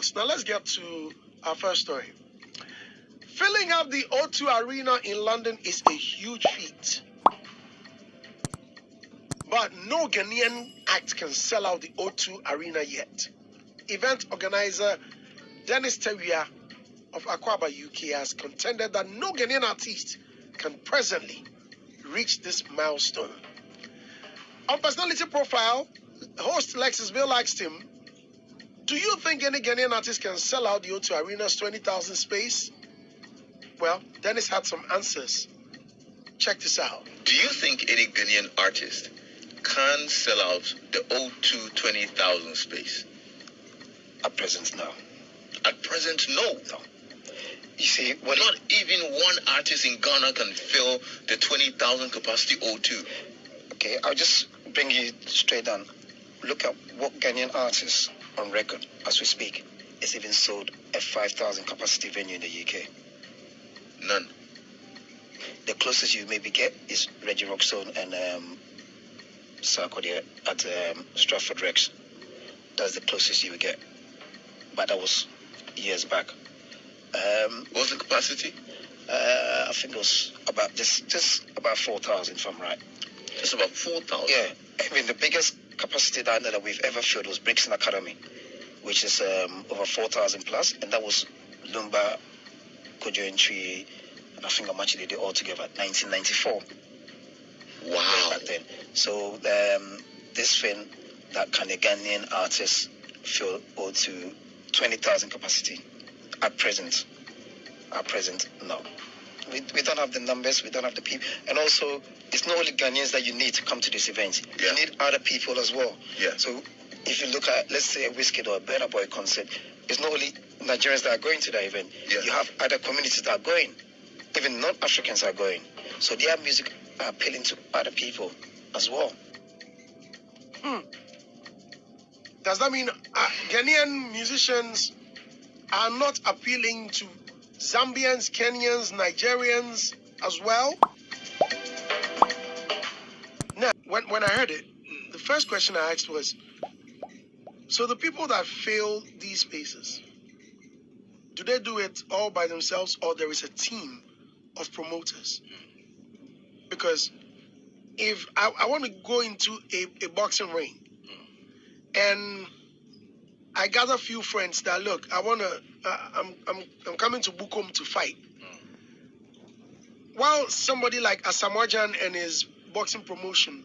folks, now let's get to our first story. Filling up the O2 Arena in London is a huge feat. But no Ghanaian act can sell out the O2 Arena yet. Event organizer Dennis Tewia of Akwaba, UK, has contended that no Ghanaian artist can presently reach this milestone. On Personality Profile, host Lexus Bill asked him, do you think any Ghanaian artist can sell out the O2 Arena's 20,000 space? Well, Dennis had some answers. Check this out. Do you think any Ghanaian artist can sell out the O2 20,000 space? At present, no. At present, no. No. You see, not even one artist in Ghana can fill the 20,000 capacity O2. Okay, I'll just bring you straight down. Look at what Ghanaian artists on record, as we speak, is even sold a 5,000 capacity venue in the UK. None. The closest you maybe get is Reggie Rockstone and Sarkodie at Stratford Rex. That's the closest you will get. But that was years back. What's the capacity? I think it was about just about 4,000, if I'm right. Just about 4,000? Yeah. I mean, the biggest capacity down there that we've ever filled was Brixton Academy, which is over 4,000 plus, and that was Lumba, Kojo Entry, and I think how much they did all together, 1994. Wow. Back then. So this thing that can a Ghanaian artist fill to 20,000 capacity at present, no. We don't have the numbers, we don't have the people, and also it's not only Ghanaians that you need to come to this event. Yeah. You need other people as well. Yeah. So if you look at, let's say, a Wizkid or a Burna Boy concert, it's not only Nigerians that are going to that event. Yeah. You have other communities that are going. Even non-Africans are going. So their music are appealing to other people as well. Does that mean Ghanaian musicians are not appealing to Zambians, Kenyans, Nigerians as well? Now, when I heard it, the first question I asked was, so the people that fill these spaces, do they do it all by themselves or there is a team of promoters? Because if I want to go into a boxing ring and I gather a few friends that, look, I'm coming to Bukom to fight. While somebody like Asamoah and his boxing promotion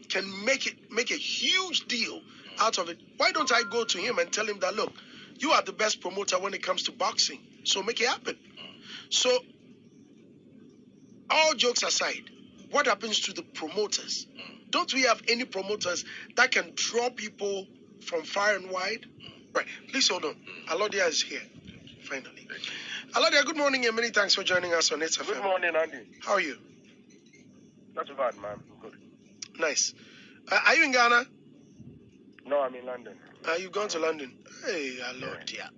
can make a huge deal out of it, why don't I go to him and tell him that, look, you are the best promoter when it comes to boxing, so make it happen. So, all jokes aside, what happens to the promoters? Don't we have any promoters that can draw people from far and wide? Right, please hold on. Alodia is here, finally. Alodia, good morning and many thanks for joining us on It's FM. Good morning, Andy. How are you? Not too bad, man. I'm good. Nice. Are you in Ghana? No, I'm in London. You've gone to London. Hey, Alodia.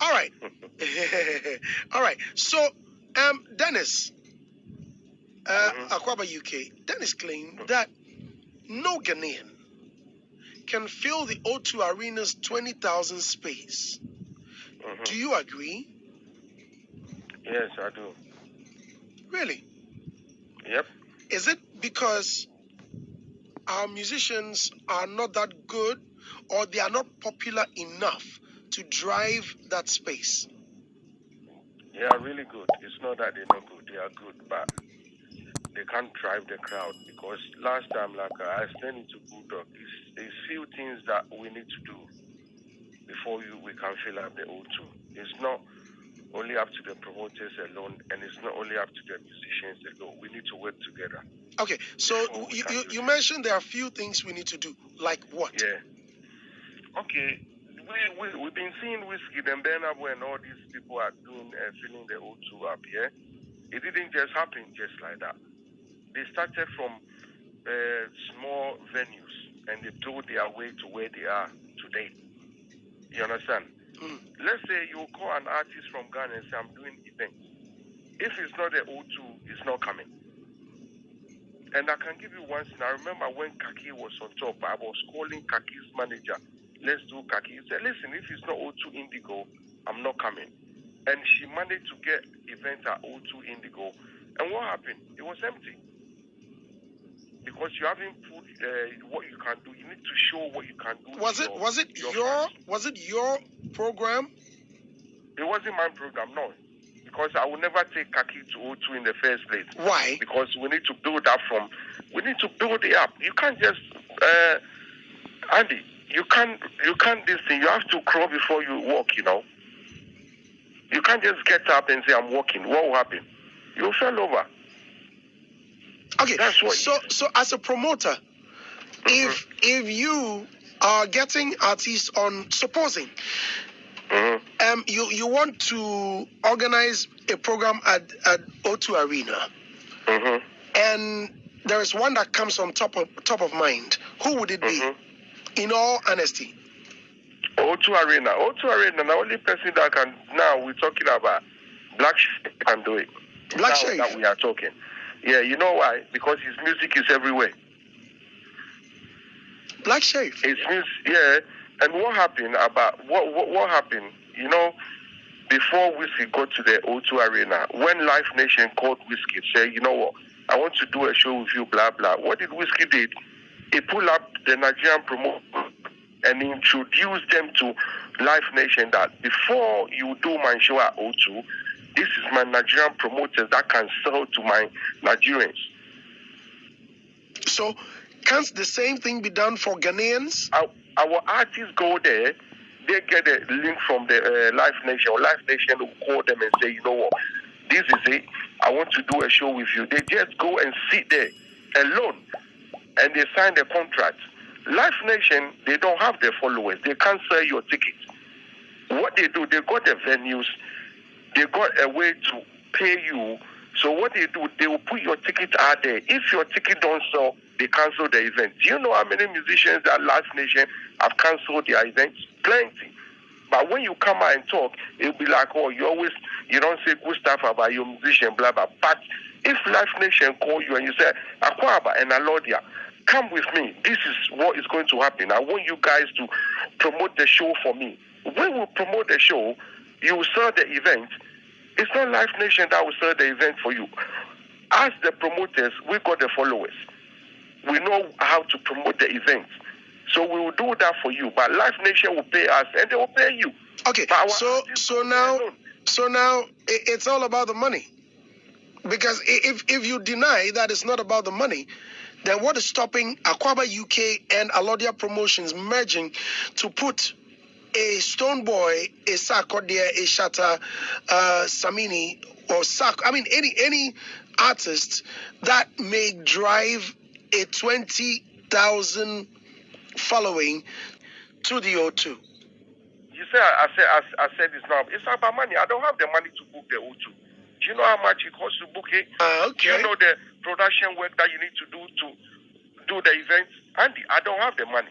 All right. All right. So, Dennis, Akwaba, UK, Dennis claimed that no Ghanaian can fill the O2 Arena's 20,000 space. Do you agree? Yes, I do. Really? Yep. Is it because our musicians are not that good or they are not popular enough to drive that space? They are really good. It's not that they're not good. They are good, but they can't drive the crowd because last time, like I explained it to Bulldog, there's few things that we need to do before we can fill up the O2. It's not only up to the promoters alone, and it's not only up to the musicians alone. We need to work together. Okay, so you mentioned there are a few things we need to do. Like what? Yeah. Okay, we've been seeing Wizkid and Burna Boy and all these people are doing filling the O2 up, yeah? It didn't just happen just like that. They started from small venues and they built their way to where they are today. You understand? Let's say you call an artist from Ghana and say, I'm doing events. If it's not the O2, it's not coming. And I can give you one thing. I remember when Kaki was on top, I was calling Kaki's manager, let's do Kaki. He said, listen, if it's not O2 Indigo, I'm not coming. And she managed to get events at O2 Indigo. And what happened? It was empty. Because you haven't put what you can do. You need to show what you can do. Was it your program? It wasn't my program, no. Because I will never take Kaki to O2 in the first place. Why? Because we need to build up we need to build it up. You can't just, Andy, you can't this thing. You have to crawl before you walk, you know. You can't just get up and say, I'm walking. What will happen? You'll fall over. Okay, that's what. So as a promoter, if you are getting artists on, supposing, you want to organize a program at O2 Arena, and there is one that comes on top of mind, who would it be? In all honesty, O2 Arena. O2 Arena. The only person that can now we're talking about Black Sherif can do it. Black Sherif. That we are talking. Yeah, you know why? Because his music is everywhere. Black Sherif. His music, yeah. And what happened about what happened? You know, before Whiskey got to the O2 Arena, when Live Nation called Whiskey, said, you know what, I want to do a show with you, blah blah. What did Whiskey did? He pulled up the Nigerian promoter and introduced them to Live Nation that before you do my show at O2, this is my Nigerian promoters that can sell to my Nigerians. So, can't the same thing be done for Ghanaians? Our artists go there, they get a link from the Live Nation, or Live Nation will call them and say, you know what, this is it, I want to do a show with you. They just go and sit there alone, and they sign the contract. Live Nation, they don't have their followers. They can't sell your ticket. What they do, they got the venues, they got a way to pay you. So what they do, they will put your ticket out there. If your ticket don't sell, they cancel the event. Do you know how many musicians at Live Nation have cancelled their events? Plenty. But when you come out and talk, it'll be like, oh, you don't say good stuff about your musician, blah, blah. But if Live Nation call you and you say, Akwaba and Alodia, come with me. This is what is going to happen. I want you guys to promote the show for me. When we promote the show, you will sell the event. It's not Live Nation that will sell the event for you. As the promoters, we got the followers. We know how to promote the event. So we will do that for you. But Live Nation will pay us and they will pay you. Okay, so now it's all about the money. Because if you deny that it's not about the money, then what is stopping Akwaba UK and Alodia Promotions merging to put a Stoneboy, a Sarkodie, a Shatta, Samini, or any artist that may drive a 20,000 following to the O2? You say I said it's not about money. I don't have the money to book the O2. Do you know how much it costs to book it? Okay. Do you know the production work that you need to do the event? Andy, I don't have the money.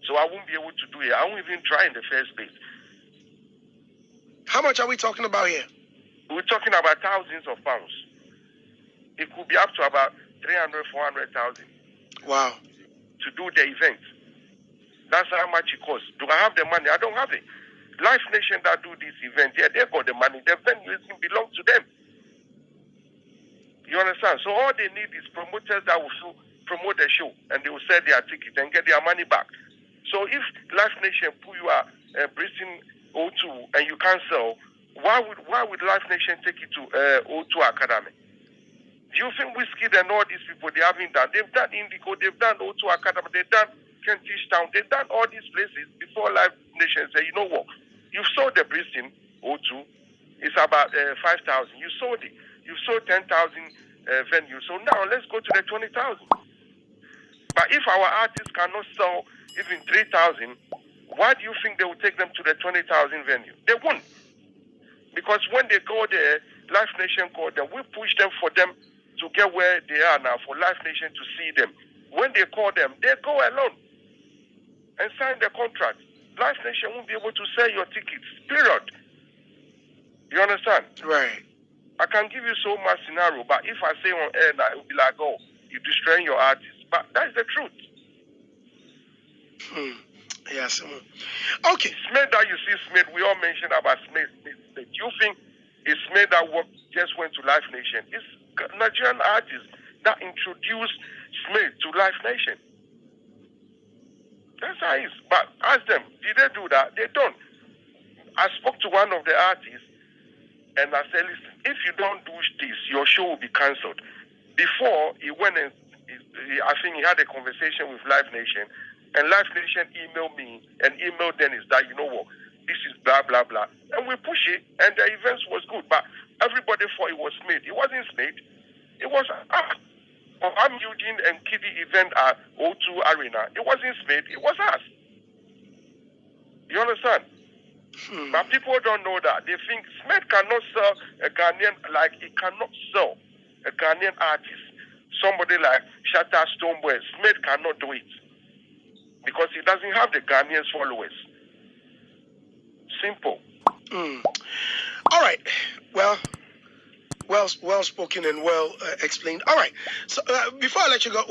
So I won't be able to do it. I won't even try in the first place. How much are we talking about here? We're talking about thousands of pounds. It could be up to about 300,000, 400,000. Wow. To do the event. That's how much it costs. Do I have the money? I don't have it. Live Nation that do this event, yeah, they got the money. The venue belongs to them. You understand? So all they need is promoters that will promote the show, and they will sell their ticket and get their money back. So if Live Nation put you at Bristol O2 and you can't sell, why would Live Nation take you to O2 Academy? Do you think Whiskey and all these people, they haven't done? They've done Indigo, they've done O2 Academy, they've done Kentish Town, they've done all these places before Live Nation say, you know what? You've sold the Bristol O2, it's about 5,000. You sold it. You've sold 10,000 venues. So now let's go to the 20,000. But if our artists cannot sell even 3,000, why do you think they will take them to the 20,000 venue? They won't. Because when they go there, Live Nation call them. We push them for them to get where they are now, for Live Nation to see them. When they call them, they go alone and sign the contract. Live Nation won't be able to sell your tickets, period. You understand? Right. I can give you so much scenario, but if I say on air, it will be like, oh, you're destroying your artist. But that's the truth. Yes. Okay. Smith that you see Smith, we all mentioned about Smith. You think it's Smith that just went to Live Nation? It's Nigerian artists that introduced Smith to Live Nation. That's how it is. But ask them, did they do that? They don't. I spoke to one of the artists and I said, listen, if you don't do this, your show will be cancelled. Before he went and I think he had a conversation with Live Nation, and Live Nation emailed me and emailed Dennis that, you know what, this is blah, blah, blah. And we push it, and the events was good. But everybody thought it was Smith. It wasn't Smith. It was us. I'm Eugene and Kiddie event at O2 Arena. It wasn't Smith. It was us. You understand? But people don't know that. They think Smith cannot sell a Ghanaian, like he cannot sell a Ghanaian artist. Somebody like Shatta Stoneboy, Smith cannot do it because he doesn't have the Ghanaian followers. Simple. All right. Well spoken and well explained. All right. So before I let you go.